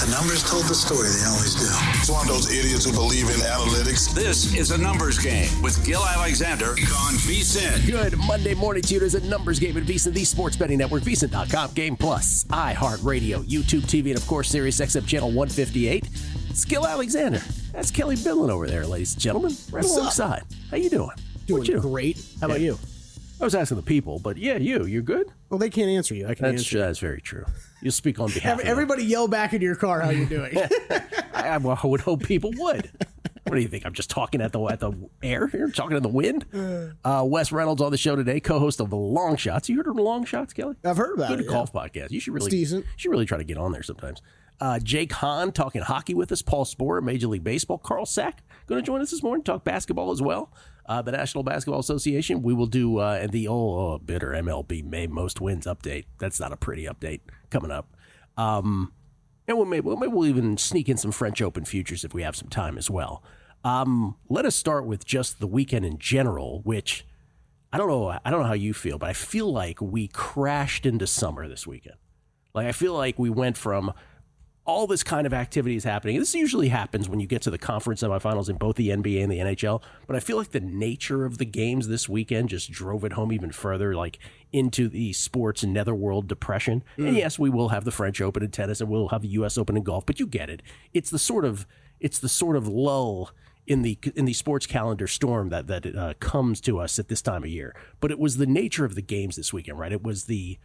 The numbers told the story. They always do. It's one of those idiots who believe in analytics. This is A Numbers Game with Gill Alexander on VSiN. Good Monday morning to you. It is A Numbers Game at VSiN, the sports betting network, VSiN.com, Game Plus, iHeartRadio, YouTube TV, and of course, Sirius XM Channel 158. It's Gill Alexander. That's Kelley Bydlon over there, ladies and gentlemen. Right alongside. How you doing? Doing great. How about you? I was asking the people, but yeah, you're good? Well, they can't answer you. I can answer you. That's very true. You speak on behalf of everybody. Yell back into your car how you're doing. I would hope people would. What do you think? I'm just talking at the air here, talking in the wind. Wes Reynolds on the show today, co-host of the Long Shots. You heard of the Long Shots, Kelley? I've heard about it. Good golf podcast. You should really, it's decent. You should really try to get on there sometimes. Jake Hahn talking hockey with us. Paul Sporer, Major League Baseball. Carl Sack going to join us this morning, talk basketball as well. The National Basketball Association. We will do the bitter MLB May most wins update. That's not a pretty update coming up. And we'll even sneak in some French Open futures if we have some time as well. Let us start with just the weekend in general, which I don't know how you feel, but I feel like we crashed into summer this weekend. Like I feel like we went from all this kind of activity is happening. This usually happens when you get to the conference semifinals in both the NBA and the NHL. But I feel like the nature of the games this weekend just drove it home even further, like into the sports netherworld depression. And yes, we will have the French Open in tennis and we'll have the U.S. Open in golf. But you get it. It's the sort of lull in the sports calendar storm that comes to us at this time of year. But it was the nature of the games this weekend, right? It was the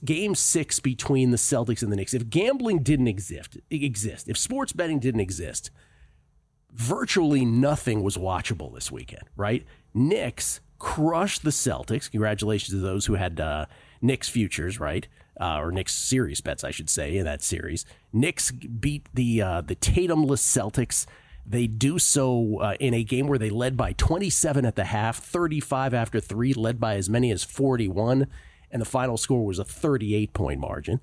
game 6 between the Celtics and the Knicks. If gambling didn't exist, if sports betting didn't exist, virtually nothing was watchable this weekend, right? Knicks crushed the Celtics. Congratulations to those who had Knicks futures, right? Or Knicks series bets, I should say, in that series. Knicks beat the Tatumless Celtics. They do so in a game where they led by 27 at the half, 35 after 3, led by as many as 41. And the final score was a 38-point margin.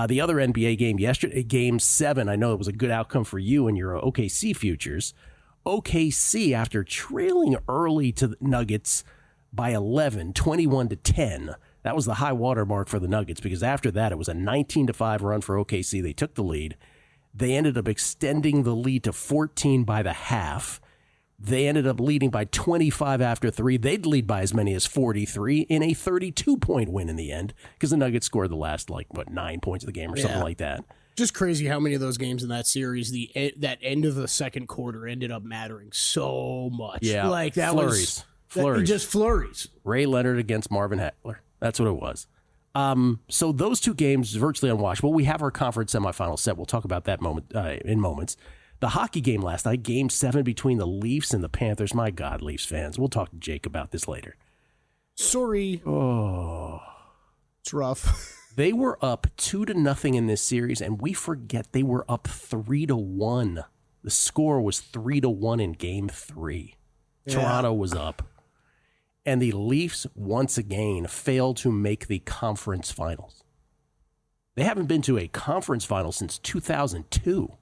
The other NBA game yesterday, Game 7, I know it was a good outcome for you and your OKC futures. OKC, after trailing early to the Nuggets by 11, 21-10, that was the high water mark for the Nuggets because after that, it was a 19-5 run for OKC. They took the lead. They ended up extending the lead to 14 by the half. They ended up leading by 25 after 3. They'd lead by as many as 43 in a 32-point win in the end because the Nuggets scored the last, 9 points of the game or something like that. Just crazy how many of those games in that series, that end of the second quarter ended up mattering so much. Yeah, like that flurries. Just flurries. Ray Leonard against Marvin Hagler. That's what it was. So those two games virtually unwatchable. We have our conference semifinal set. We'll talk about that in moments. The hockey game last night, Game 7 between the Leafs and the Panthers. My God, Leafs fans. We'll talk to Jake about this later. Sorry. Oh. It's rough. They were up 2-0 in this series, and we forget they were up 3-1. The score was 3-1 in Game 3. Yeah. Toronto was up. And the Leafs, once again, failed to make the conference finals. They haven't been to a conference final since 2002.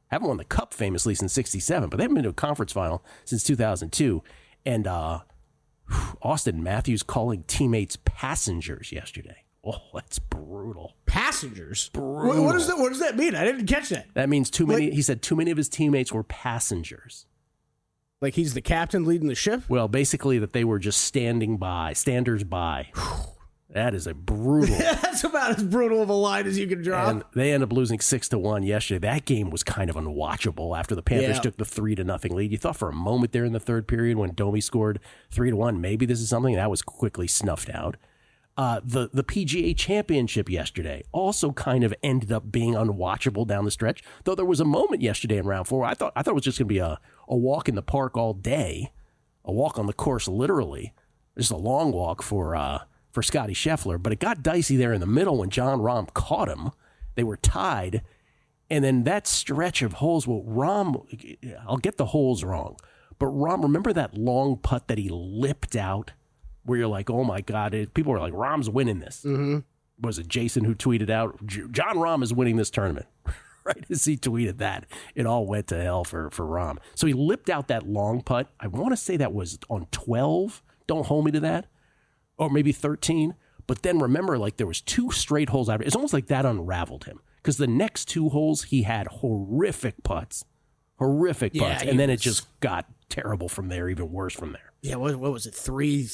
Haven't won the Cup famously since 1967, but they haven't been to a conference final since 2002. And Austin Matthews calling teammates passengers yesterday. Oh, that's brutal. Passengers? Brutal. What does that mean? I didn't catch that. That means too many. He said too many of his teammates were passengers. Like he's the captain leading the ship? Well, basically that they were just standers by. That is a brutal. That's about as brutal of a line as you can draw. And they ended up losing 6-1 yesterday. That game was kind of unwatchable after the Panthers took the 3-0 lead. You thought for a moment there in the third period when Domi scored 3-1, maybe this is something that was quickly snuffed out. The PGA Championship yesterday also kind of ended up being unwatchable down the stretch. Though there was a moment yesterday in round 4. I thought it was just going to be a walk in the park all day, a walk on the course literally, just a long walk for Scotty Scheffler, but it got dicey there in the middle when Jon Rahm caught him. They were tied, and then that stretch of holes, I'll get the holes wrong, but Rahm, remember that long putt that he lipped out where you're like, oh my God, people were like, Rahm's winning this. Mm-hmm. Was it Jason who tweeted out, Jon Rahm is winning this tournament? Right as he tweeted that, it all went to hell for Rahm. So he lipped out that long putt. I want to say that was on 12. Don't hold me to that. Or maybe 13, but then remember, there was 2 straight holes out. It's almost like that unraveled him because the next 2 holes he had horrific putts, and then it just got terrible from there, even worse from there. Yeah, what was it? Three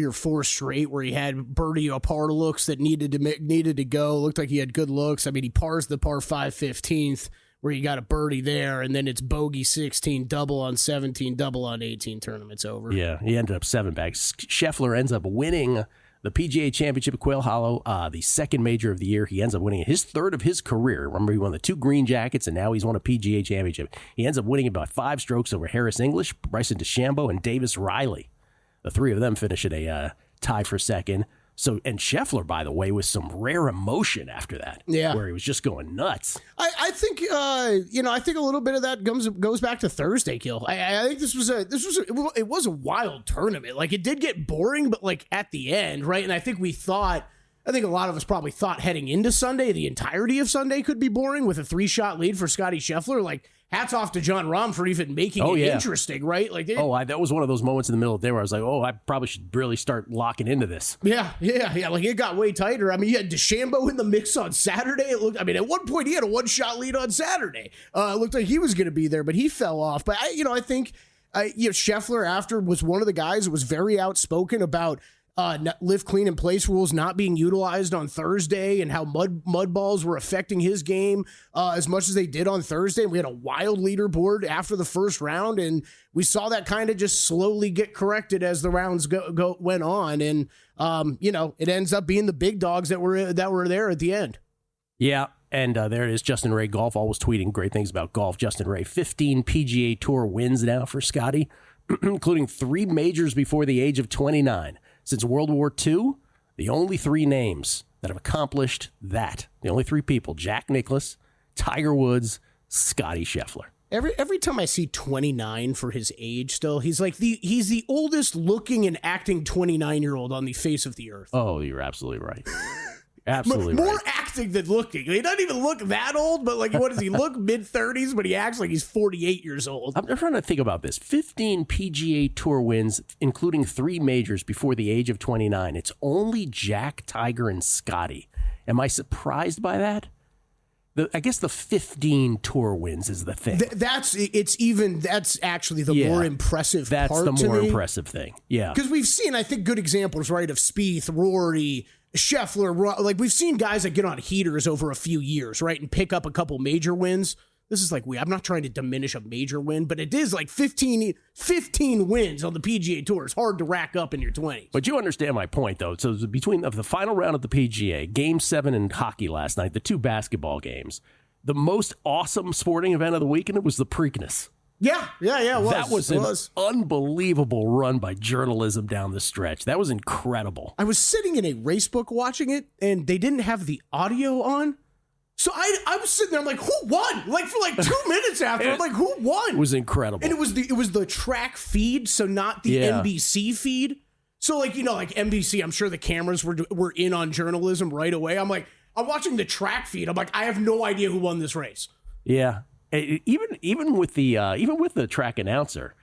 or four straight where he had birdie or par looks that needed to go. Looked like he had good looks. I mean, he pars the par 5 15th where he got a birdie there, and then it's bogey 16, double on 17, double on 18. Tournament's over. Yeah, he ended up 7 bags. Scheffler ends up winning the PGA Championship at Quail Hollow, the second major of the year. He ends up winning his 3rd of his career. Remember, he won the 2 green jackets, and now he's won a PGA Championship. He ends up winning about 5 strokes over Harris English, Bryson DeChambeau, and Davis Riley. The 3 of them finish at a tie for second. So, and Scheffler, by the way, with some rare emotion after that, where he was just going nuts. I think I think a little bit of that goes back to Thursday, Gill. I think it was a wild tournament. Like, it did get boring, but like at the end, right? And I think a lot of us probably thought heading into Sunday, the entirety of Sunday could be boring with a 3-shot lead for Scotty Scheffler. Like, hats off to John Rahm for even making it interesting, right? Like, that was one of those moments in the middle of the day where I was like, I probably should really start locking into this. Yeah. Like, it got way tighter. I mean, you had DeChambeau in the mix on Saturday. At one point he had a 1-shot lead on Saturday. It looked like he was going to be there, but he fell off. But I think Scheffler after was one of the guys that was very outspoken about live clean in place rules not being utilized on Thursday and how mud balls were affecting his game as much as they did on Thursday. We had a wild leaderboard after the first round, and we saw that kind of just slowly get corrected as the rounds went on. And it ends up being the big dogs that were there at the end. Yeah. And there it is, Justin Ray Golf, always tweeting great things about golf. Justin Ray, 15 PGA Tour wins now for Scotty, including 3 majors before the age of 29. Since World War II, the only 3 names that have accomplished that, the only 3 people, Jack Nicklaus, Tiger Woods, Scotty Scheffler. Every time I see 29 for his age still, he's the oldest looking and acting 29-year-old on the face of the earth. Oh, you're absolutely right. Absolutely more right. acting than looking. He doesn't even look that old, but like, what does he look? Mid-30s, but he acts like he's 48 years old. I'm trying to think about this. 15 PGA Tour wins, including 3 majors before the age of 29. It's only Jack, Tiger, and Scotty. Am I surprised by that? I guess the 15 tour wins is the thing. That's actually the more impressive part to me. That's the more impressive thing. Yeah. Because we've seen, I think, good examples, right, of Spieth, Rory, Scheffler. Like, we've seen guys that get on heaters over a few years, right, and pick up a couple major wins. This is like, I'm not trying to diminish a major win, but it is like 15 wins on the PGA Tour. It's hard to rack up in your 20s. But you understand my point, though. So between the final round of the PGA, Game 7 in hockey last night, the 2 basketball games, the most awesome sporting event of the weekend was the Preakness. Yeah, it was. That was an unbelievable run by journalism down the stretch. That was incredible. I was sitting in a race book watching it, and they didn't have the audio on. So I was sitting there, I'm like, who won? Like, for like 2 minutes after, I'm like, who won? It was incredible. And it was the track feed, so not the NBC feed. So like NBC, I'm sure the cameras were in on journalism right away. I'm like, I'm watching the track feed. I'm like, I have no idea who won this race. Yeah. Even with the track announcer,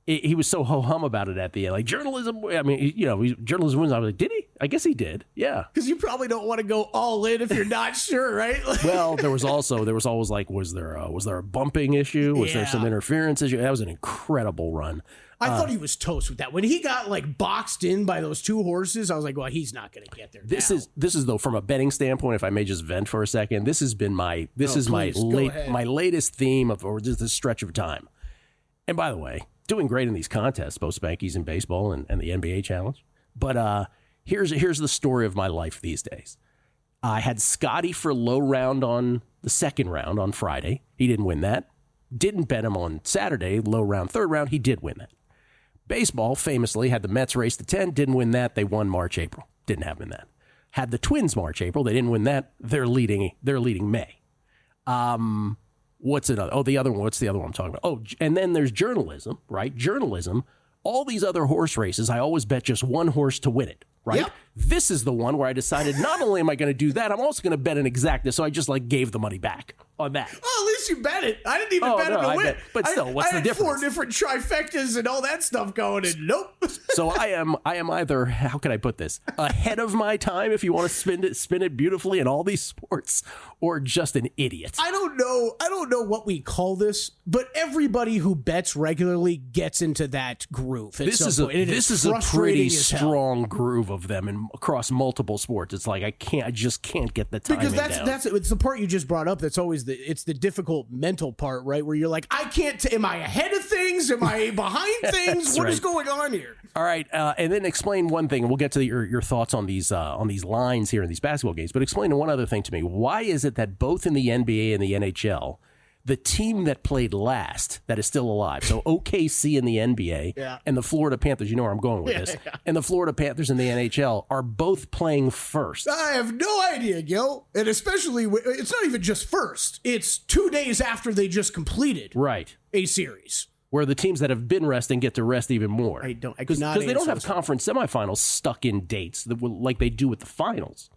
he was so ho-hum about it at the end. Like, journalism, I mean, journalism wins. I was like, did he? I guess he did. Yeah. Because you probably don't want to go all in if you're not sure, right? Well, there was always like, was there a bumping issue? Was there some interference issue? That was an incredible run. I thought he was toast with that. When he got like boxed in by those 2 horses, I was like, well, he's not going to get there. This is though, from a betting standpoint, if I may just vent for a second, this has been my latest theme or just this stretch of time. And by the way, doing great in these contests, both Spankies in baseball and the NBA Challenge. But here's the story of my life these days. I had Scotty for low round on the second round on Friday. He didn't win that. Didn't bet him on Saturday, low round, third round. He did win that. Baseball famously had the Mets race to 10. Didn't win that. They won March, April. Didn't have him in that. Had the Twins March, April. They didn't win that. They're leading May. What's another? Oh, the other one. What's the other one I'm talking about? Oh, and then there's journalism, right? Journalism. All these other horse races, I always bet just one horse to win it, right? Yep. This is the one where I decided not only am I going to do that, I'm also going to bet an exacta. So I just gave the money back on that. Well, at least you bet it. I didn't even bet it to win. But still, what's the difference? 4 different trifectas and all that stuff going, and nope. So I am either, how can I put this, ahead of my time if you want to spin it beautifully in all these sports, or just an idiot. I don't know what we call this, but everybody who bets regularly gets into that groove. This is a pretty strong groove of them and across multiple sports. It's like I just can't get the timing because down. It's the part you just brought up. That's always the difficult mental part, right? Where you're like, I can't. Am I ahead of things? Am I behind things? What is going on here? All right, and then explain one thing, and we'll get to your thoughts on these lines here in these basketball games. But explain one other thing to me. Why is it that both in the NBA and the NHL, the team that played last that is still alive, so OKC in the NBA and the Florida Panthers, you know where I'm going with this, and the Florida Panthers in the NHL are both playing first? I have no idea, Gill. And especially, it's not even just first. It's 2 days after they just completed a series. Where the teams that have been resting get to rest even more. Because they don't have conference semifinals stuck in dates like they do with the finals.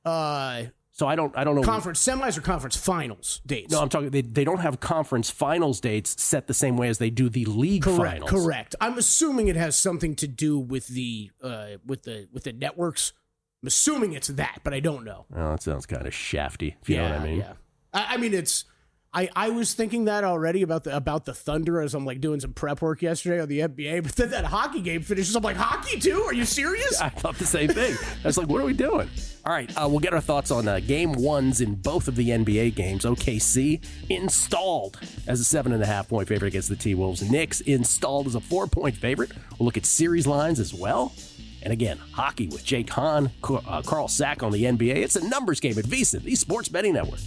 So I don't know. Conference semis or conference finals dates? No, I'm talking. They don't have conference finals dates set the same way as they do the league finals. Correct. I'm assuming it has something to do with the networks. I'm assuming it's that, but I don't know. Well, that sounds kind of shafty, if you know what I mean. Yeah. I mean, it's. I was thinking that already about the Thunder as I'm like doing some prep work yesterday on the NBA, but then that hockey game finishes. I'm like, hockey too? Are you serious? I thought the same thing. I was like, what are we doing? All right, we'll get our thoughts on game ones in both of the NBA games. OKC installed as a 7.5-point favorite against the T-Wolves. Knicks installed as a 4-point favorite. We'll look at series lines as well. And again, hockey with Jake Hahn, Carl Sack on the NBA. It's a numbers game at VSiN, the Sports Betting Network.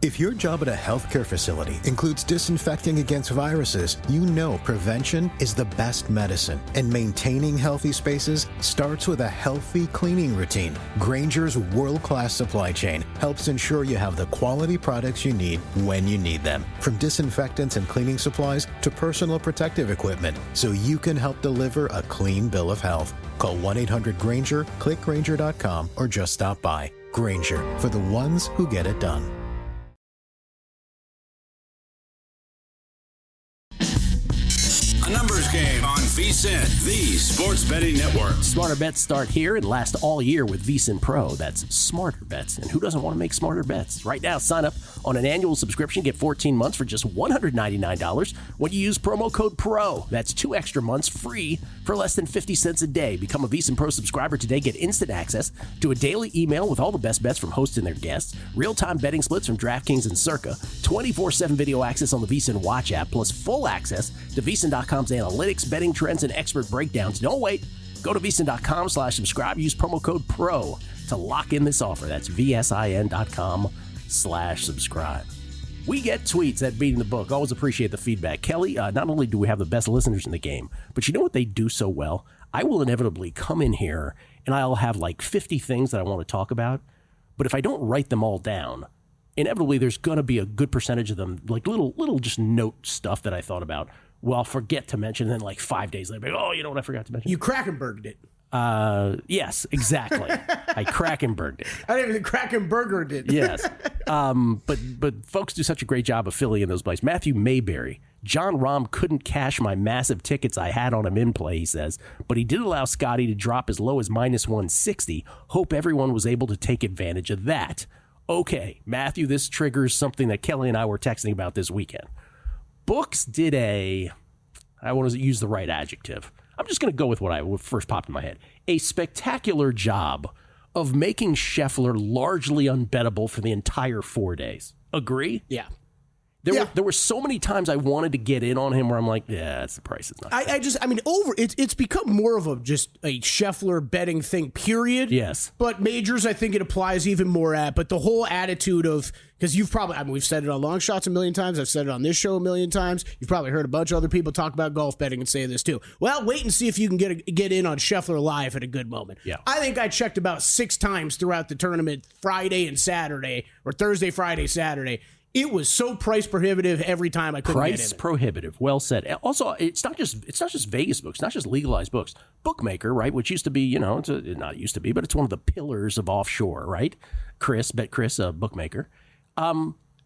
If your job at a healthcare facility includes disinfecting against viruses, you know prevention is the best medicine. And maintaining healthy spaces starts with a healthy cleaning routine. Grainger's world-class supply chain helps ensure you have the quality products you need when you need them. From disinfectants and cleaning supplies to personal protective equipment, so you can help deliver a clean bill of health. Call 1-800-GRAINGER, click Grainger.com, or just stop by. Grainger, for the ones who get it done. Numbers game on VSiN, the Sports Betting Network. Smarter bets start here and last all year with VSiN Pro. That's smarter bets. And who doesn't want to make smarter bets? Right now, sign up on an annual subscription. Get 14 months for just $199 when you use promo code PRO. That's 2 extra months free for less than 50 cents a day. Become a VSiN Pro subscriber today. Get instant access to a daily email with all the best bets from hosts and their guests, real-time betting splits from DraftKings and Circa, 24/7 video access on the VSiN Watch app, plus full access to VSiN.com's analytics, betting trends, and expert breakdowns. Don't wait. Go to VSiN.com/subscribe. Use promo code PRO to lock in this offer. That's VSIN.com/subscribe. We get tweets at Beating the Book. Always appreciate the feedback. Kelley, not only do we have the best listeners in the game, but you know what they do so well? I will inevitably come in here and I'll have like 50 things that I want to talk about. But if I don't write them all down, inevitably there's going to be a good percentage of them, like little just note stuff that I thought about. Well, I'll forget to mention, and then like 5 days later, oh, you know what I forgot to mention? You Krakenberged it. Yes, exactly. I Krakenberged it. I didn't even Krakenbergered it. Yes. But folks do such a great job of filling in those plays. Matthew Mayberry. John Rahm couldn't cash my massive tickets I had on him in play, he says, but he did allow Scotty to drop as low as minus 160. Hope everyone was able to take advantage of that. Okay, Matthew, this triggers something that Kelley and I were texting about this weekend. Books did I want to use the right adjective. I'm just going to go with what first popped in my head. A spectacular job of making Scheffler largely unbettable for the entire 4 days. Agree? Yeah. There were so many times I wanted to get in on him where I'm like, yeah, the price is not. It's become more of a Scheffler betting thing, period. Yes. But majors, I think it applies even more at. But the whole attitude of, because we've said it on Long Shots a million times. I've said it on this show a million times. You've probably heard a bunch of other people talk about golf betting and say this too. Well, wait and see if you can get in on Scheffler live at a good moment. Yeah. I think I checked about 6 times throughout the tournament, Friday and Saturday, or Thursday, Friday, Saturday. It was so price prohibitive every time I couldn't get in. Price prohibitive. Well said. Also, it's not just Vegas books, not just legalized books. Bookmaker, right, which used to be, not used to be, but it's one of the pillars of offshore, right? Chris, a bookmaker.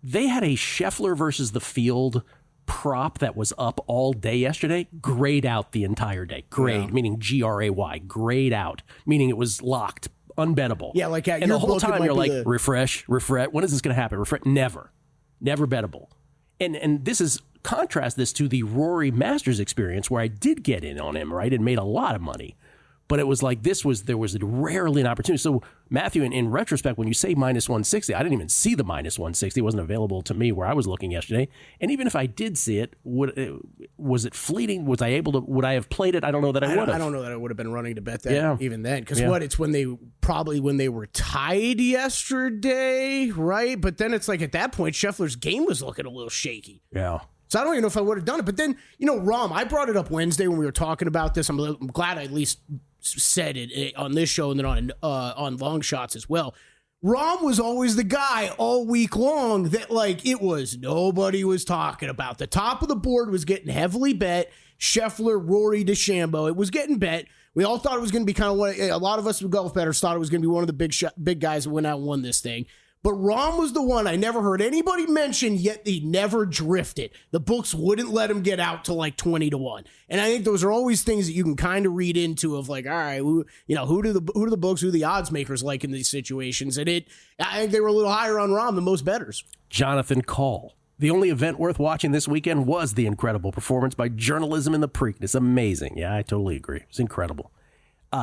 They had a Scheffler versus the field prop that was up all day yesterday. Grayed out the entire day. Grayed, meaning Gray. Grayed out, meaning it was locked, unbettable. Yeah, like and the whole time you're like, refresh. When is this going to happen? Refresh. Never bettable. And this is contrast this to the Rory Masters experience where I did get in on him, right, and made a lot of money. But it was like there was rarely an opportunity. So, Matthew, in retrospect, when you say minus 160, I didn't even see the minus 160. It wasn't available to me where I was looking yesterday. And even if I did see it, was it fleeting? Would I have played it? I don't know that I would have. I don't know that I would have been running to bet that even then. Because it's when they were tied yesterday, right? But then it's like at that point, Scheffler's game was looking a little shaky. Yeah. So I don't even know if I would have done it. But then, Rom, I brought it up Wednesday when we were talking about this. I'm glad I at least said it on this show and then on Long Shots as well. Rom was always the guy all week long that nobody was talking about. The top of the board was getting heavily bet. Scheffler, Rory, DeChambeau. It was getting bet. We all thought it was going to be kind of a lot of us golf bettors thought it was going to be one of the big guys that went out and won this thing. But Rom was the one I never heard anybody mention, yet he never drifted. The books wouldn't let him get out to 20-1. And I think those are always things that you can kind of read into of all right, who do the books, who the odds makers like in these situations? And I think they were a little higher on Rom than most bettors. Jonathan Call. The only event worth watching this weekend was the incredible performance by Journalism in the Preakness. Amazing. Yeah, I totally agree. It was incredible.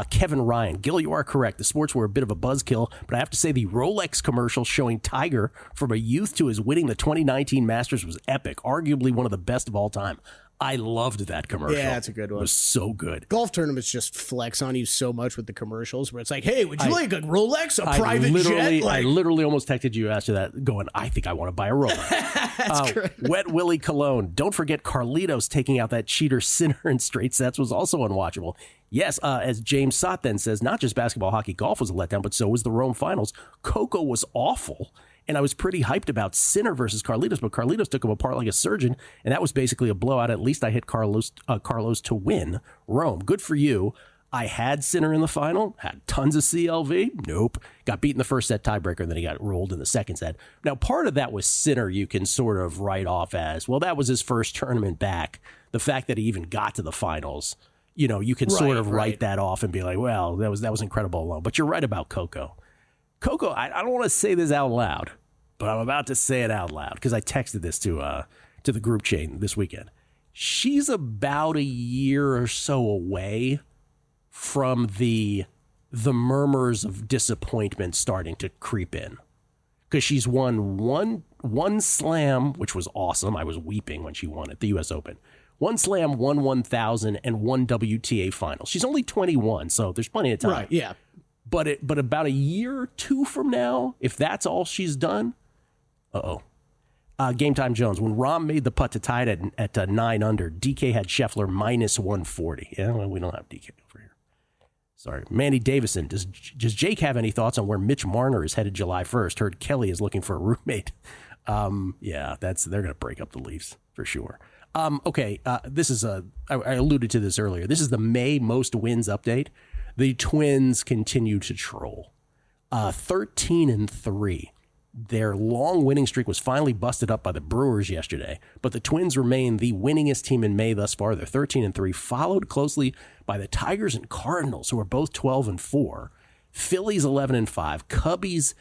Kevin Ryan. Gill, you are correct. The sports were a bit of a buzzkill, but I have to say the Rolex commercial showing Tiger from a youth to his winning the 2019 Masters was epic. Arguably one of the best of all time. I loved that commercial. Yeah, that's a good one. It was so good. Golf tournaments just flex on you so much with the commercials where it's like, hey, would you like a Rolex, a private jet? I literally almost texted you after that going, I think I want to buy a Rolex. That's great. Wet Willie Cologne. Don't forget Carlitos taking out that cheater Sinner in straight sets was also unwatchable. Yes, as James Sott then says, not just basketball, hockey, golf was a letdown, but so was the Rome Finals. Coco was awful. And I was pretty hyped about Sinner versus Carlitos, but Carlitos took him apart like a surgeon, and that was basically a blowout. At least I hit Carlos to win Rome. Good for you. I had Sinner in the final, had tons of CLV. Nope. Got beat in the first set tiebreaker, and then he got rolled in the second set. Now, part of that was Sinner you can sort of write off as, well, that was his first tournament back. The fact that he even got to the finals, you can sort of write that off and be like, well, that was incredible alone. But you're right about Coco. Coco, I don't want to say this out loud, but I'm about to say it out loud because I texted this to the group chain this weekend. She's about a year or so away from the murmurs of disappointment starting to creep in, because she's won one slam, which was awesome. I was weeping when she won it, the U.S. Open. One slam, one 1,000, and one WTA final. She's only 21, so there's plenty of time. Right, yeah. But about a year or two from now, if that's all she's done, Game Time Jones. When Rahm made the putt to tie it at 9 under, DK had Scheffler minus 140. Yeah, well, we don't have DK over here. Sorry. Mandy Davison. Does Jake have any thoughts on where Mitch Marner is headed July 1st? Heard Kelley is looking for a roommate. Yeah, they're going to break up the Leafs for sure. This is I alluded to this earlier. This is the May most wins update. The Twins continue to troll. 13-3. Their long winning streak was finally busted up by the Brewers yesterday, but the Twins remain the winningest team in May thus far. They're 13-3, followed closely by the Tigers and Cardinals, who are both 12-4. Phillies 11-5. Cubbies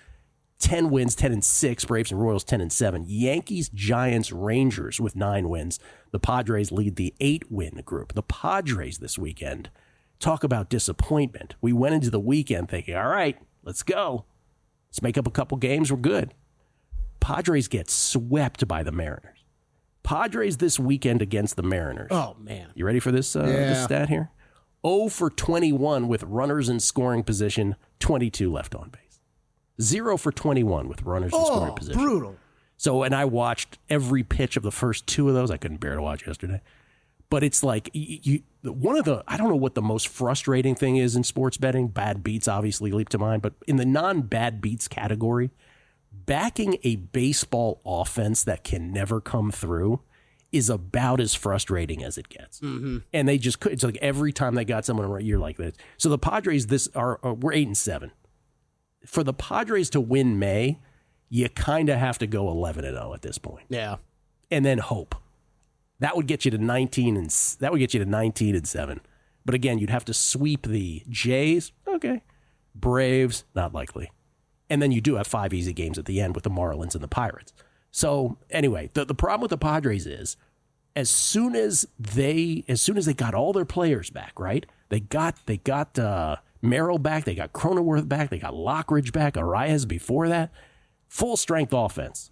10 wins, 10-6. Braves and Royals 10-7. Yankees, Giants, Rangers with 9 wins. The Padres lead the 8-win group. The Padres this weekend. Talk about disappointment. We went into the weekend thinking, all right, let's go. Let's make up a couple games. We're good. Padres get swept by the Mariners. Padres this weekend against the Mariners. Oh, man. You ready for this, this stat here? 0-21 with runners in scoring position, 22 left on base. 0-21 with runners in scoring position. Brutal. So, and I watched every pitch of the first 2 of those. I couldn't bear to watch yesterday. But it's like, I don't know what the most frustrating thing is in sports betting. Bad beats obviously leap to mind. But in the non-bad beats category, backing a baseball offense that can never come through is about as frustrating as it gets. Mm-hmm. And they just could. It's like every time they got someone right, you're like this. So the Padres, we're 8-7. For the Padres to win May, you kind of have to go 11-0 at this point. Yeah. And then hope. That would get you to 19-7. But again, you'd have to sweep the Jays. Okay. Braves, not likely. And then you do have 5 easy games at the end with the Marlins and the Pirates. So anyway, the problem with the Padres is as soon as they got all their players back, right? They got Merrill back, they got Cronenworth back, they got Lockridge back, Arias before that, full strength offense.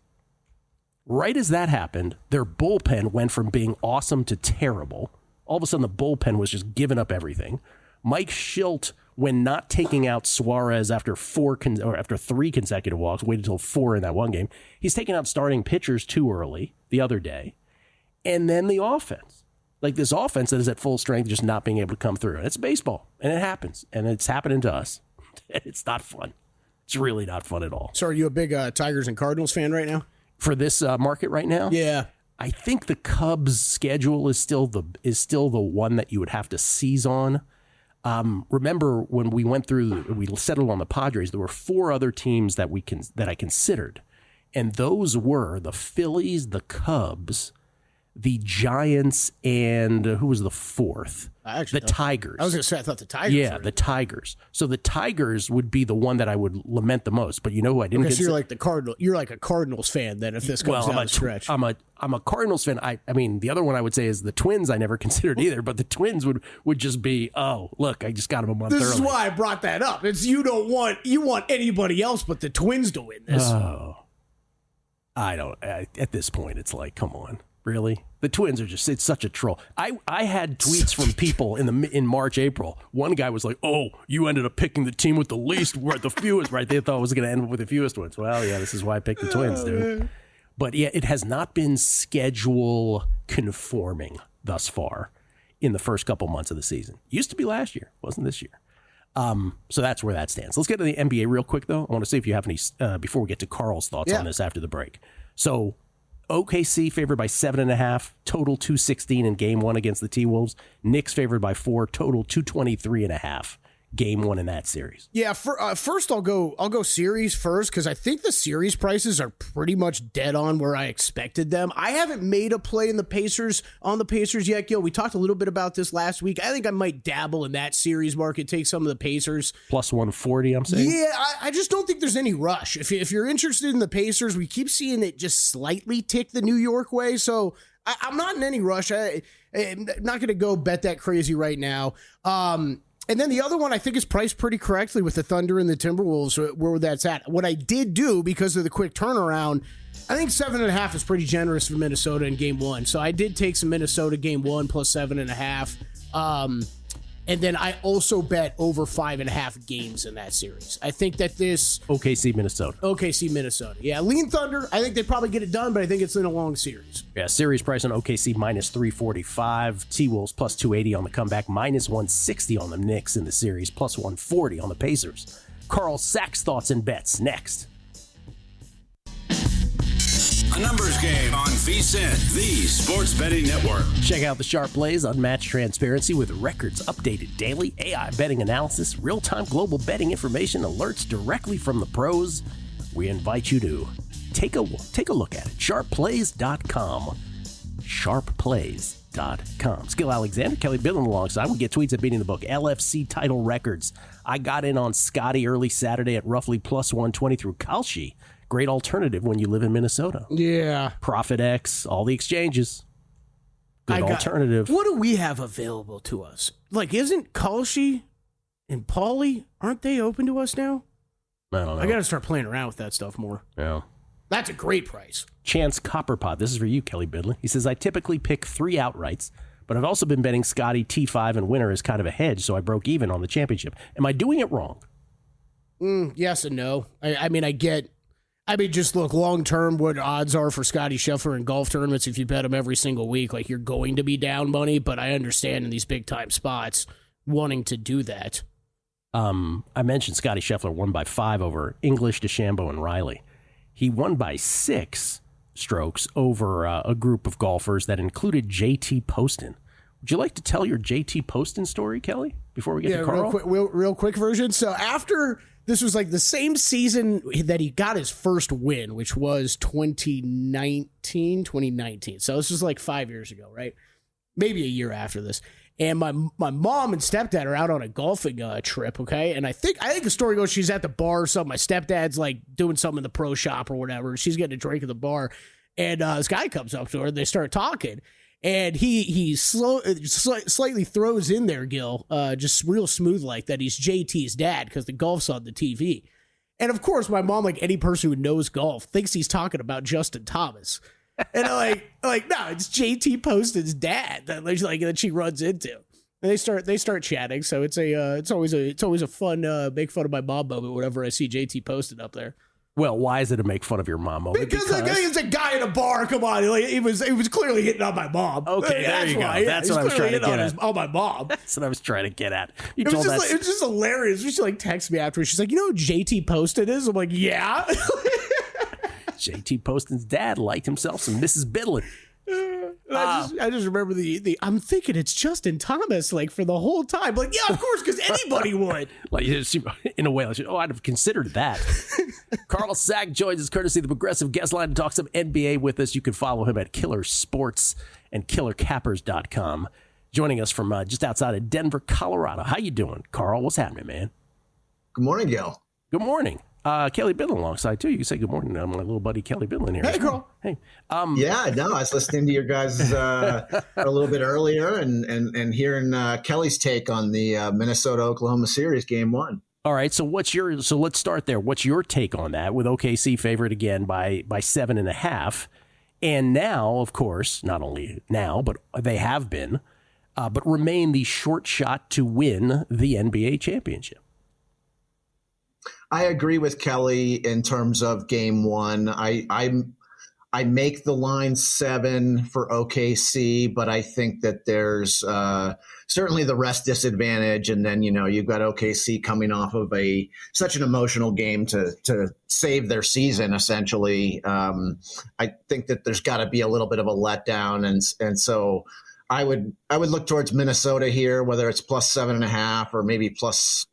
Right as that happened, their bullpen went from being awesome to terrible. All of a sudden, the bullpen was just giving up everything. Mike Schilt, when not taking out Suarez after 3 consecutive walks, waited until 4 in that one game. He's taking out starting pitchers too early the other day. And then the offense. Like this offense that is at full strength, just not being able to come through. And it's baseball, and it happens. And it's happening to us. It's not fun. It's really not fun at all. So are you a big Tigers and Cardinals fan right now? For this market right now? Yeah. I think the Cubs' schedule is still the one that you would have to seize on. Remember when we settled on the Padres, there were 4 other teams that I considered, and those were the Phillies, the Cubs, the Giants, and who was the 4th? The Tigers. I was going to say I thought the Tigers. Yeah, the Tigers. So the Tigers would be the one that I would lament the most. But you know who I didn't? Okay, so you're like the Cardinal. You're like a Cardinals fan then. If this comes down the stretch, I'm a Cardinals fan. I mean, the other one I would say is the Twins. I never considered either, but the Twins would just be. Oh, look, I just got them a month early. This is why I brought that up. It's you want anybody else but the Twins to win this. Oh, I don't. At this point, it's like, come on. Really? The Twins are it's such a troll. I had tweets from people in March, April. One guy was like, oh, you ended up picking the team with the least, the fewest, right? They thought it was going to end up with the fewest wins. Well, yeah, this is why I picked the Twins, dude. Man. But yeah, it has not been schedule conforming thus far in the first couple months of the season. Used to be last year, wasn't this year. So that's where that stands. Let's get to the NBA real quick, though. I want to see if you have any, before we get to Carl's thoughts on this after the break. So OKC favored by 7.5, total 216 in game 1 against the T-Wolves. Knicks favored by 4, total 223.5. Game 1 in that series. Yeah, first I'll go series first because I think the series prices are pretty much dead on where I expected them. I haven't made a play on the Pacers yet, Gil. We talked a little bit about this last week. I think I might dabble in that series market, take some of the Pacers. Plus 140, I'm saying. Yeah, I just don't think there's any rush. If you're interested in the Pacers, we keep seeing it just slightly tick the New York way, so I'm not in any rush. I'm not going to go bet that crazy right now. And then the other one I think is priced pretty correctly with the Thunder and the Timberwolves, where that's at. What I did do, because of the quick turnaround, I think 7.5 is pretty generous for Minnesota in game 1. So I did take some Minnesota game 1 plus 7.5. And then I also bet over 5.5 games in that series. I think that this... OKC, Minnesota. Yeah, lean Thunder. I think they probably get it done, but I think it's in a long series. Yeah, series price on OKC minus 345. T-Wolves plus 280 on the comeback. Minus 160 on the Knicks in the series. Plus 140 on the Pacers. Carl Sack's thoughts and bets next. A numbers game on VSiN, the sports betting network. Check out the Sharp Plays, unmatched transparency with records updated daily, AI betting analysis, real-time global betting information, alerts directly from the pros. We invite you to take a look at it. Sharpplays.com. Sharpplays.com. Skill Alexander, Kelley Bydlon alongside. We get tweets at Beating the Book. LFC title records. I got in on Scotty early Saturday at roughly plus 120 through Kalshi. Great alternative when you live in Minnesota. Yeah. Profit X, all the exchanges. Good alternative. What do we have available to us? Like, isn't Kalshi and Paulie, aren't they open to us now? I don't know. I got to start playing around with that stuff more. Yeah. That's a great price. Chance Copperpot. This is for you, Kelley Bydlon. He says, I typically pick 3 outrights, but I've also been betting Scotty T5 and winner as kind of a hedge, so I broke even on the championship. Am I doing it wrong? Yes and no. I mean, just look long-term what odds are for Scotty Scheffler in golf tournaments if you bet him every single week. Like, you're going to be down money, but I understand in these big-time spots wanting to do that. I mentioned Scotty Scheffler won by 5 over English, DeChambeau, and Riley. He won by 6 strokes over a group of golfers that included JT Poston. Would you like to tell your JT Poston story, Kelley, before we get to Carl? Real quick version. So after this was like the same season that he got his first win, which was 2019. So this was like 5 years ago, right? Maybe a year after this. And my mom and stepdad are out on a golfing trip, okay? And I think the story goes she's at the bar or something. My stepdad's like doing something in the pro shop or whatever. She's getting a drink at the bar. And this guy comes up to her and they start talking. And he slightly throws in there, Gill, just real smooth like that. He's JT's dad because the golf's on the TV. And of course, my mom, like any person who knows golf, thinks he's talking about Justin Thomas. And I'm like, no, it's JT Poston's dad that she runs into. And they start chatting. So it's always a fun make fun of my mom moment whenever I see JT Poston up there. Well, why is it to make fun of your mom moment? Because it's a guy in a bar. Come on, he was clearly hitting on my mom. Okay, there you go. That's what I was trying to get at. On my mom. That's what I was trying to get at. It was just hilarious. She texted me after. She's like, you know who JT Poston is? I'm like, yeah. JT Poston's dad liked himself some Mrs. Bydlon. I just remember the I'm thinking it's Justin Thomas for the whole time. Like, yeah, of course, because anybody would. In a way, I'd have considered that. Carl Sack joins us courtesy of the Progressive Guest Line to talk some NBA with us. You can follow him at Killer Sports and KillerCappers.com. Joining us from just outside of Denver, Colorado. How you doing, Carl? What's happening, man? Good morning, Gill. Good morning. Kelley Bydlon alongside, too. You can say good morning to my little buddy Kelley Bydlon here. Hey, Carl. Hey. I was listening to your guys a little bit earlier and hearing Kelley's take on the Minnesota-Oklahoma series, Game 1. All right, so let's start there. What's your take on that with OKC favored again by 7.5? And now, of course, not only now, but they have been, but remain the short shot to win the NBA championship. I agree with Kelley in terms of Game 1. I make the line 7 for OKC, but I think that there's certainly the rest disadvantage, and then you've got OKC coming off of such an emotional game to save their season essentially. I think that there's got to be a little bit of a letdown, and so I would look towards Minnesota here, whether it's plus 7.5 or maybe plus,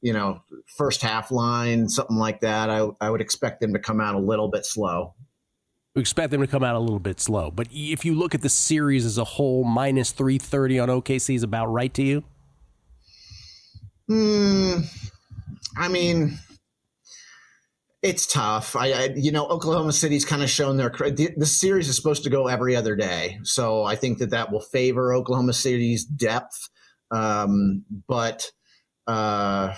first half line, something like that. I would expect them to come out a little bit slow. We expect them to come out a little bit slow. But if you look at the series as a whole, minus 330 on OKC is about right to you? I mean, it's tough. Oklahoma City's kind of shown the series is supposed to go every other day. So I think that will favor Oklahoma City's depth. But I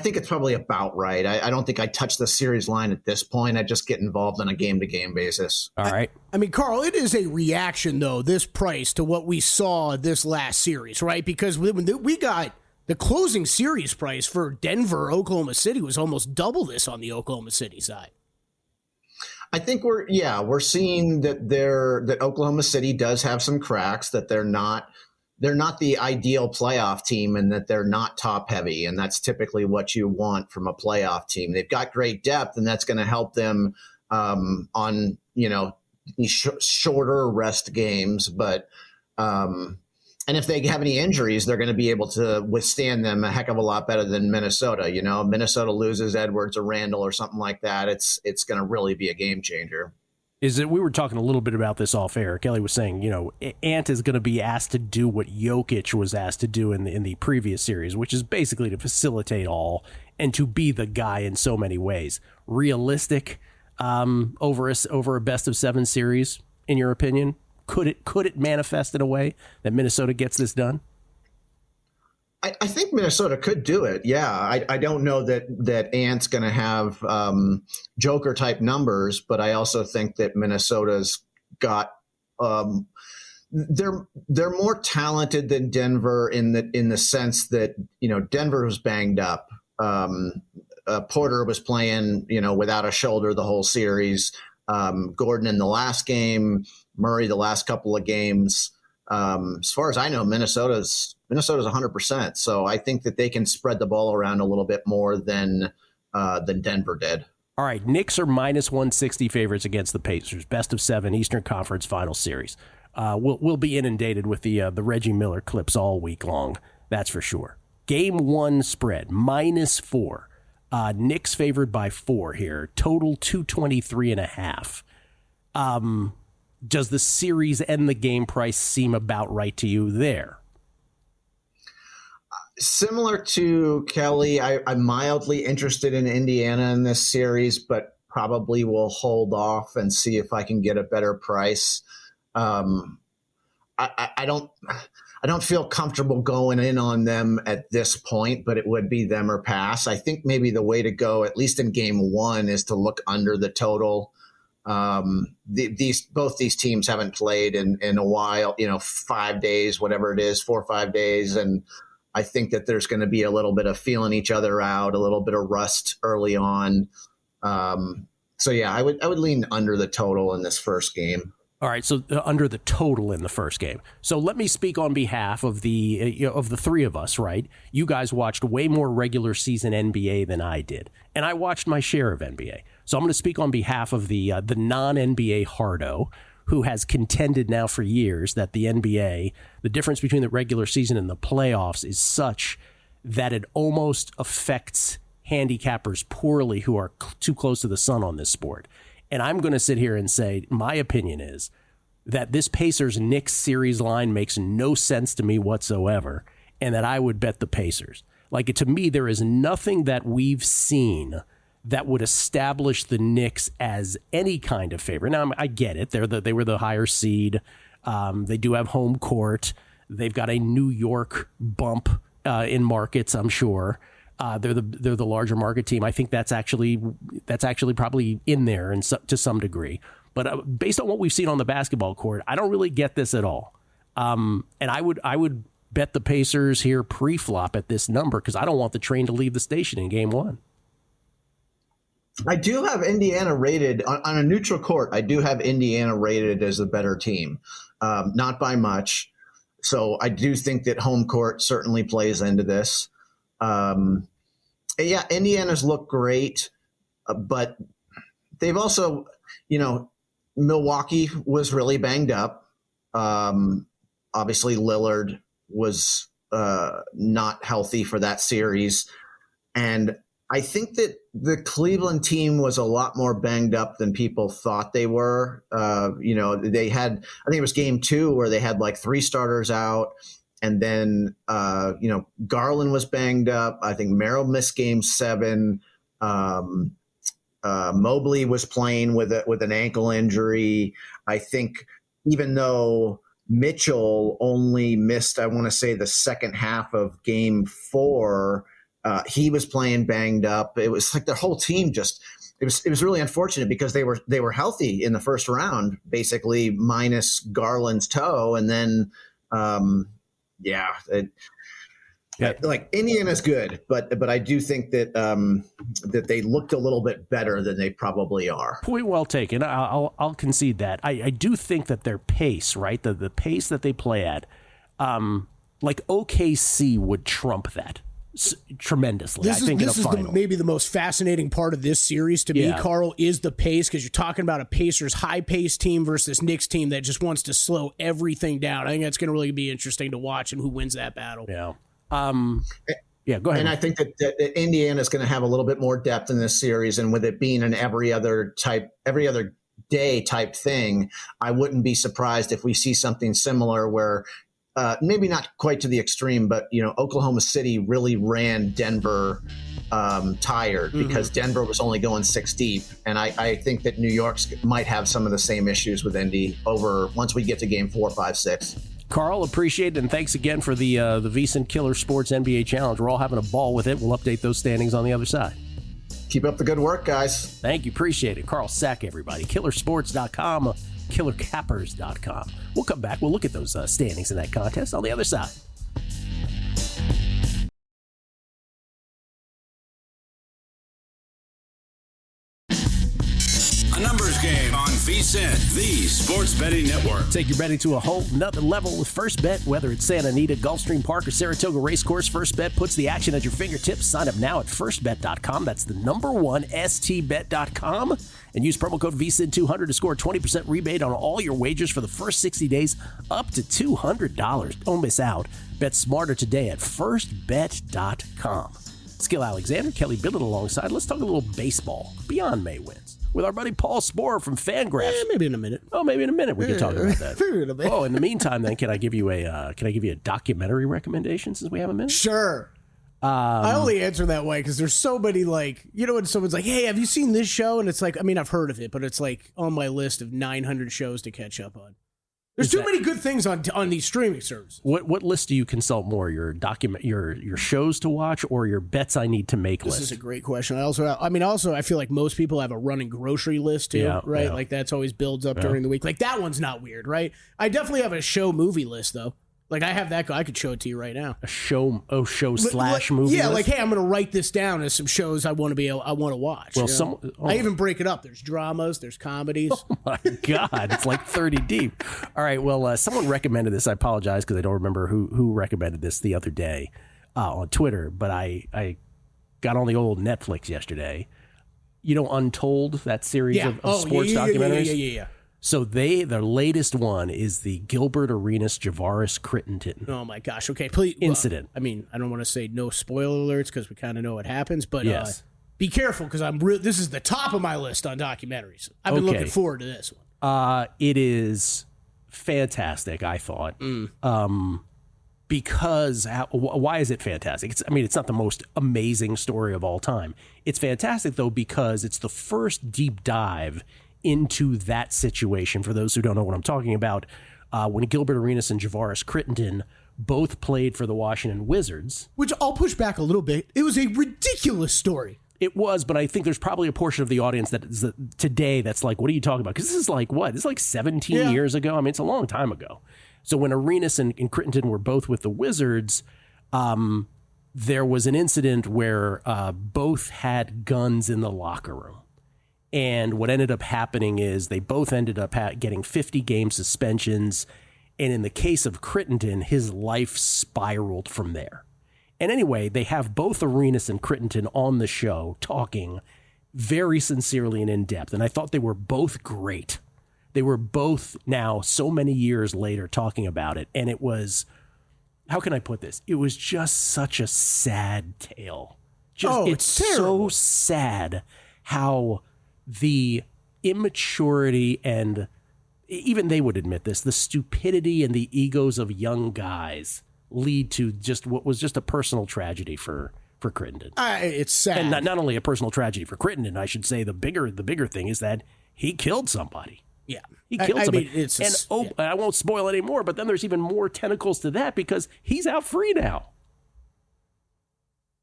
think it's probably about right. I don't think I touch the series line at this point. I just get involved on a game-to-game basis. All right. I mean, Carl, it is a reaction, though, this price to what we saw this last series, right? Because we got the closing series price for Denver, Oklahoma City was almost double this on the Oklahoma City side. I think we're seeing that Oklahoma City does have some cracks, that they're not the ideal playoff team and that they're not top heavy. And that's typically what you want from a playoff team. They've got great depth, and that's going to help them on, these shorter rest games. But, and if they have any injuries, they're going to be able to withstand them a heck of a lot better than Minnesota. Minnesota loses Edwards or Randall or something like that. It's going to really be a game changer. We were talking a little bit about this off air. Kelley was saying, Ant is going to be asked to do what Jokic was asked to do in the previous series, which is basically to facilitate all and to be the guy in so many ways. Realistic over a best of 7 series, in your opinion? Could it manifest in a way that Minnesota gets this done? I think Minnesota could do it. Yeah, I don't know that Ant's going to have Joker type numbers, but I also think that Minnesota's got they're more talented than Denver in the sense that Denver was banged up. Porter was playing without a shoulder the whole series. Gordon in the last game, Murray the last couple of games. As far as I know, Minnesota's 100%. So I think that they can spread the ball around a little bit more than Denver did. All right, Knicks are minus 160 favorites against the Pacers. Best of 7 Eastern Conference Final Series. We'll be inundated with the Reggie Miller clips all week long. That's for sure. Game 1 spread minus 4. Knicks favored by 4 here. Total 223.5. Does the series and the game price seem about right to you there? Similar to Kelley, I'm mildly interested in Indiana in this series, but probably will hold off and see if I can get a better price. I don't feel comfortable going in on them at this point, but it would be them or pass. I think maybe the way to go, at least in game 1, is to look under the total. Both these teams haven't played in a while, 5 days, whatever it is, 4 or 5 days, and I think that there's going to be a little bit of feeling each other out, a little bit of rust early on. So yeah, I would lean under the total in this first game. All right, so under the total in the first game. So let me speak on behalf of the three of us, right? You guys watched way more regular season NBA than I did, and I watched my share of NBA. So I'm going to speak on behalf of the non-NBA hardo, who has contended now for years that the NBA, the difference between the regular season and the playoffs is such that it almost affects handicappers poorly who are too close to the sun on this sport. And I'm going to sit here and say, my opinion is that this Pacers-Knicks series line makes no sense to me whatsoever, and that I would bet the Pacers. Like, to me, there is nothing that we've seen that would establish the Knicks as any kind of favorite. Now, I get it. They were the higher seed. They do have home court. They've got a New York bump in markets, I'm sure. They're the larger market team. I think that's actually probably in there and to some degree. But based on what we've seen on the basketball court, I don't really get this at all. And I would bet the Pacers here pre-flop at this number because I don't want the train to leave the station in game 1. I do have Indiana rated on a neutral court. I do have Indiana rated as the better team, not by much. So I do think that home court certainly plays into this. Yeah, Indiana's looked great, but they've also, Milwaukee was really banged up. Obviously, Lillard was not healthy for that series. And I think that the Cleveland team was a lot more banged up than people thought they were. They had, I think it was game 2 where they had like 3 starters out. And then, Garland was banged up. I think Merrill missed game 7. Mobley was playing with an ankle injury. I think even though Mitchell only missed, I want to say, the second half of game 4, he was playing banged up. It was like the whole team it was really unfortunate because they were healthy in the first round, basically minus Garland's toe. And then, like Indiana's good, but I do think that that they looked a little bit better than they probably are. Point well taken. I'll concede that. I do think that their pace, right, the pace that they play at, like OKC would trump that tremendously. This is maybe the most fascinating part of this series to me, Carl, is the pace, because you're talking about a Pacers high-paced team versus this Knicks team that just wants to slow everything down. I think that's going to really be interesting to watch and who wins that battle. Yeah. Go ahead. And I think that Indiana is going to have a little bit more depth in this series, and with it being an every other day type thing, I wouldn't be surprised if we see something similar where maybe not quite to the extreme, but Oklahoma City really ran Denver tired because Denver was only going 6 deep, and I think that New York might have some of the same issues with Indy over once we get to game 4, 5, 6. Carl, appreciate it, and thanks again for the VSiN Killer Sports NBA Challenge. We're all having a ball with it. We'll update those standings on the other side. Keep up the good work, guys. Thank you. Appreciate it. Carl Sack, everybody. Killersports.com, killercappers.com. We'll come back. We'll look at those standings in that contest on the other side. A numbers game on VSiN. VSiN, the Sports Betting Network. Take your betting to a whole nother level with First Bet. Whether it's Santa Anita, Gulfstream Park, or Saratoga Racecourse, First Bet puts the action at your fingertips. Sign up now at firstbet.com. That's the number one, stbet.com. And use promo code VSiN200 to score a 20% rebate on all your wagers for the first 60 days, up to $200. Don't miss out. Bet smarter today at firstbet.com. Skill Alexander, Kelley Bydlon alongside. Let's talk a little baseball beyond May wins with our buddy Paul Sporer from Fangraphs. Maybe in a minute. Oh, maybe in a minute we can talk about that. In a minute. Oh, in the meantime, then, can I give you a documentary recommendation since we have a minute? Sure. I only answer that way because there's so many, like, you know, when someone's like, hey, have you seen this show? And it's like, I mean, I've heard of it, but it's like on my list of 900 shows to catch up on. There's too many good things on these streaming services. What list do you consult more? Your shows to watch or your bets I need to make list? This is a great question. I feel like most people have a running grocery list too, right? Yeah. Like that's always builds up during the week. Like that one's not weird, right? I definitely have a show movie list though. Like I have that. I could show it to you right now. A show slash movie. Yeah, list? like hey, I'm going to write this down as some shows I want to watch. Well, I even break it up. There's dramas. There's comedies. Oh my god, it's like 30 deep. All right. Well, someone recommended this. I apologize because I don't remember who recommended this the other day on Twitter. But I got on the old Netflix yesterday. You know, Untold, that series of sports documentaries. Yeah. So their latest one is the Gilbert Arenas Javaris Crittenton. Oh my gosh! Okay, please. Incident. I mean, I don't want to say no spoiler alerts because we kind of know what happens, but yes. Be careful because this is the top of my list on documentaries. I've been looking forward to this one. It is fantastic. I thought. Because why is it fantastic? It's not the most amazing story of all time. It's fantastic though because it's the first deep dive into that situation. For those who don't know what I'm talking about, when Gilbert Arenas and Javaris Crittenton both played for the Washington Wizards. Which I'll push back a little bit. It was a ridiculous story. It was, but I think there's probably a portion of the audience that is today that's like, what are you talking about? Because this is like, what? This is like 17 years ago. I mean, it's a long time ago. So when Arenas and Crittenton were both with the Wizards, there was an incident where both had guns in the locker room. And what ended up happening is they both ended up getting 50-game suspensions. And in the case of Crittenton, his life spiraled from there. And anyway, they have both Arenas and Crittenton on the show talking very sincerely and in depth. And I thought they were both great. They were both now so many years later talking about it. And it was, how can I put this? It was just such a sad tale. It's terrible. So sad how the immaturity and even they would admit this, the stupidity and the egos of young guys lead to just what was just a personal tragedy for Crittenton. It's sad. And not only a personal tragedy for Crittenton, I should say the bigger thing is that he killed somebody. Yeah. He killed somebody. I won't spoil any more, but then there's even more tentacles to that because he's out free now.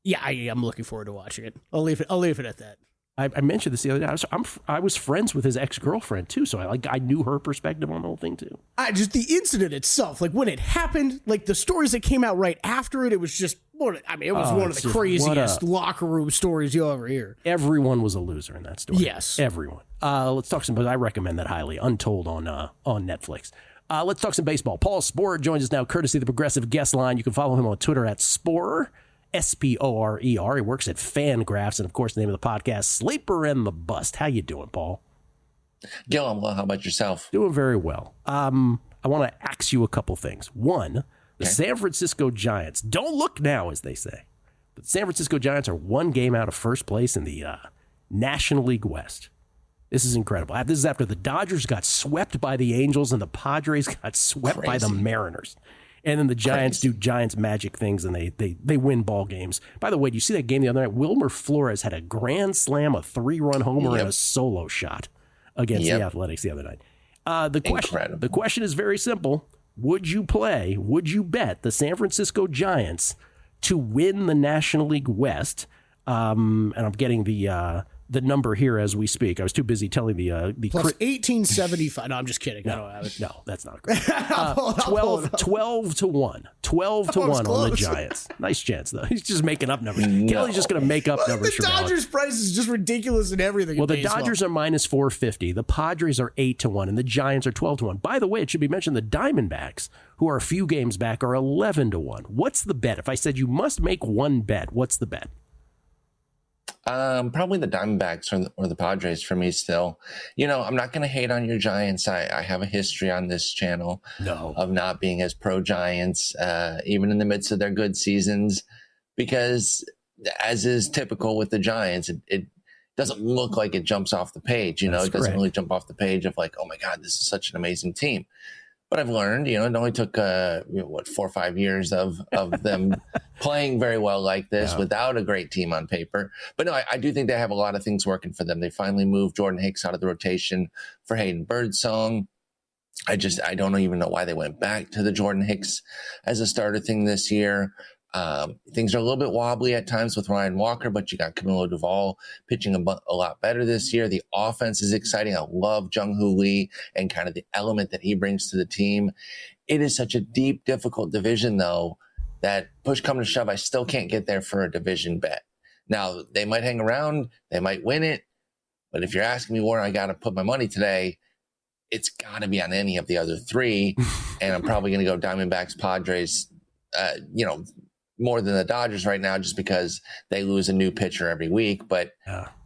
Yeah, I'm looking forward to watching it. I'll leave it at that. I mentioned this the other day. I was friends with his ex-girlfriend too, so I knew her perspective on the whole thing too. Just the incident itself, like when it happened, like the stories that came out right after it, it was just one of the craziest locker room stories you'll ever hear. Everyone was a loser in that story. Yes, everyone. Let's talk some. I recommend that highly. Untold on Netflix. Let's talk some baseball. Paul Sporer joins us now, courtesy of the Progressive Guest Line. You can follow him on Twitter at Sporer. Sporer. He works at Fangraphs, and of course, the name of the podcast, Sleeper and the Bust. How you doing, Paul? Gill, I'm well. How about yourself? Doing very well. I want to ask you a couple things. One, the San Francisco Giants. Don't look now, as they say. But the San Francisco Giants are one game out of first place in the National League West. This is incredible. This is after the Dodgers got swept by the Angels and the Padres got swept by the Mariners. And then the Giants do Giants magic things, and they win ball games. By the way, do you see that game the other night? Wilmer Flores had a grand slam, a 3-run homer, and a solo shot against the Athletics the other night. The question is very simple. Would you bet the San Francisco Giants to win the National League West? And I'm getting the the number here as we speak. I was too busy telling the plus 1875. No, I'm just kidding. I don't have it. No, that's not great. 12 to 1. 12 to 1 on the Giants. Nice chance, though. He's just making up numbers. No. Kelley's just going to make up numbers. The Dodgers' price is just ridiculous in everything. Well, the Dodgers are minus 450. The Padres are 8 to 1, and the Giants are 12 to 1. By the way, it should be mentioned the Diamondbacks, who are a few games back, are 11 to 1. What's the bet? If I said you must make one bet, what's the bet? Probably the Diamondbacks or the Padres for me still. I'm not going to hate on your Giants. I have a history on this channel of not being as pro Giants, even in the midst of their good seasons, because as is typical with the Giants, it doesn't look like it jumps off the page. It doesn't really jump off the page of like, oh my God, this is such an amazing team. But I've learned, it only took 4 or 5 years of them playing very well like this without a great team on paper. But no, I do think they have a lot of things working for them. They finally moved Jordan Hicks out of the rotation for Hayden Birdsong. I don't even know why they went back to the Jordan Hicks as a starter thing this year. Things are a little bit wobbly at times with Ryan Walker, but you got Camilo Duvall pitching a lot better this year. The offense is exciting. I love Jung-Hoo Lee and kind of the element that he brings to the team. It is such a deep, difficult division, though, that push come to shove, I still can't get there for a division bet. Now, they might hang around. They might win it. But if you're asking me where I got to put my money today, it's got to be on any of the other three. And I'm probably going to go Diamondbacks, Padres, more than the Dodgers right now, just because they lose a new pitcher every week. But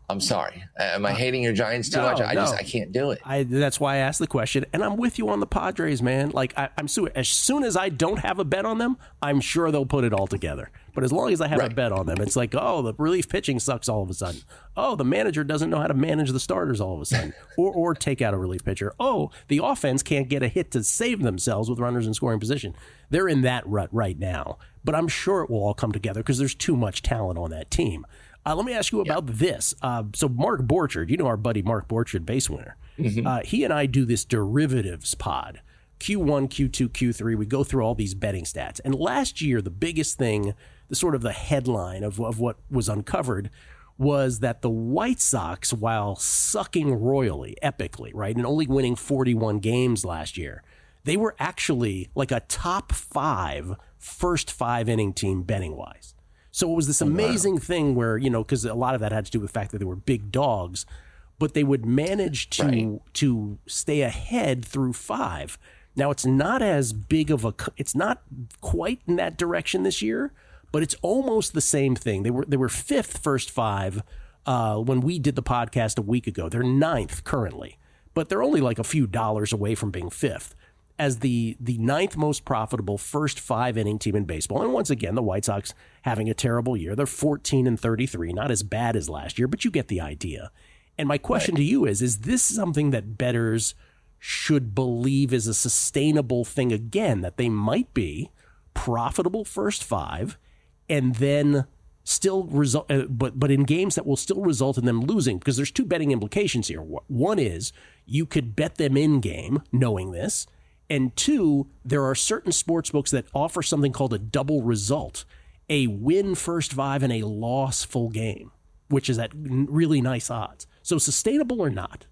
I'm sorry. Am I hating your Giants too much? I can't do it. That's why I asked the question. And I'm with you on the Padres, man. Like as soon as I don't have a bet on them, I'm sure they'll put it all together. But as long as I have a bet on them, it's like, oh, the relief pitching sucks all of a sudden. Oh, the manager doesn't know how to manage the starters all of a sudden, or take out a relief pitcher. Oh, the offense can't get a hit to save themselves with runners in scoring position. They're in that rut right now. But I'm sure it will all come together because there's too much talent on that team. Let me ask you about this. So Mark Borchard, our buddy Mark Borchard, base winner. Mm-hmm. He and I do this derivatives pod. Q1, Q2, Q3. We go through all these betting stats. And last year, the biggest thing, the headline of what was uncovered was that the White Sox, while sucking royally, epically, right, and only winning 41 games last year, they were actually like a top 5 first 5 inning team betting-wise. So it was this amazing thing where, because a lot of that had to do with the fact that they were big dogs, but they would manage to stay ahead through 5. Now, it's not as big of it's not quite in that direction this year, but it's almost the same thing. They were 5th first 5 when we did the podcast a week ago. They're 9th currently, but they're only like a few dollars away from being 5th. As the 9th most profitable first 5 inning team in baseball. And once again, the White Sox having a terrible year. They're 14-33, not as bad as last year, but you get the idea. And my question to you is this something that bettors should believe is a sustainable thing again, that they might be profitable first 5 and then still result, but in games that will still result in them losing? Because there's 2 betting implications here. One is you could bet them in game knowing this. And 2, there are certain sports books that offer something called a double result, a win first 5 and a loss full game, which is at really nice odds. So sustainable or not?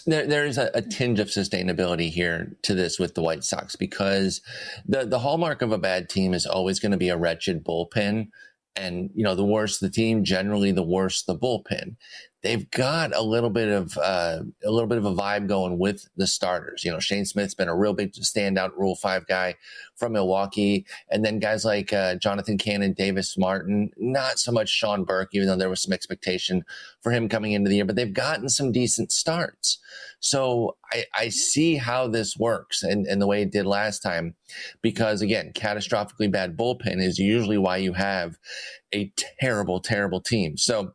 There is a tinge of sustainability here to this with the White Sox, because the hallmark of a bad team is always going to be a wretched bullpen. And, the worse the team, generally the worse the bullpen. They've got a little bit of a vibe going with the starters. Shane Smith's been a real big standout Rule 5 guy from Milwaukee. And then guys like Jonathan Cannon, Davis Martin, not so much Sean Burke, even though there was some expectation for him coming into the year, but they've gotten some decent starts. So I see how this works and the way it did last time, because again, catastrophically bad bullpen is usually why you have a terrible, terrible team. So,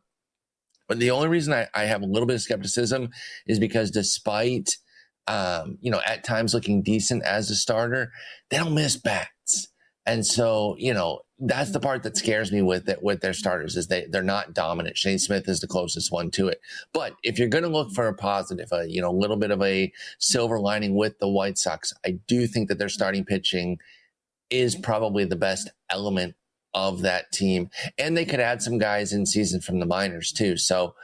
but the only reason I have a little bit of skepticism is because despite, at times looking decent as a starter, they don't miss bats. And so, that's the part that scares me with their starters is they're not dominant. Shane Smith is the closest one to it. But if you're going to look for a positive, a little bit of a silver lining with the White Sox, I do think that their starting pitching is probably the best element of that team. And they could add some guys in season from the minors too. So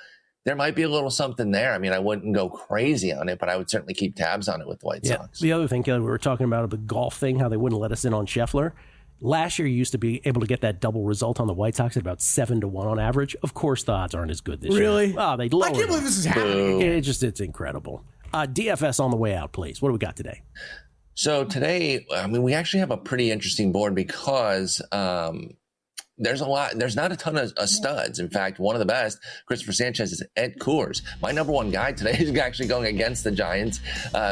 there might be a little something there. I mean, I wouldn't go crazy on it, but I would certainly keep tabs on it with the White Sox. The other thing, Kelley, we were talking about the golf thing, how they wouldn't let us in on Scheffler. Last year, you used to be able to get that double result on the White Sox at about 7-1 on average. Of course, the odds aren't as good this year. Really? Oh, they I can't believe this is happening. It's incredible. DFS on the way out, please. What do we got today? So today, I mean, we actually have a pretty interesting board because there's not a ton of studs. In fact, one of the best, Christopher Sanchez, is at Coors. My number one guy today is actually going against the Giants.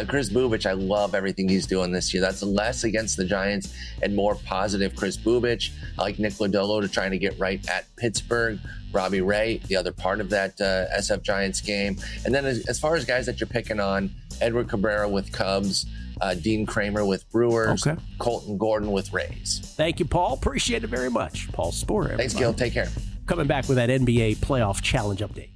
Chris Bubich, I love everything he's doing this year. That's less against the Giants and more positive Chris Bubich. I like Nick Lodolo to trying to get right at Pittsburgh. Robbie Ray, the other part of that SF Giants game. And then as far as guys that you're picking on, Edward Cabrera with Cubs, Dean Kramer with Brewers, Colton Gordon with Rays. Thank you, Paul. Appreciate it very much. Paul Sporer. Thanks, Gill. Take care. Coming back with that NBA playoff challenge update.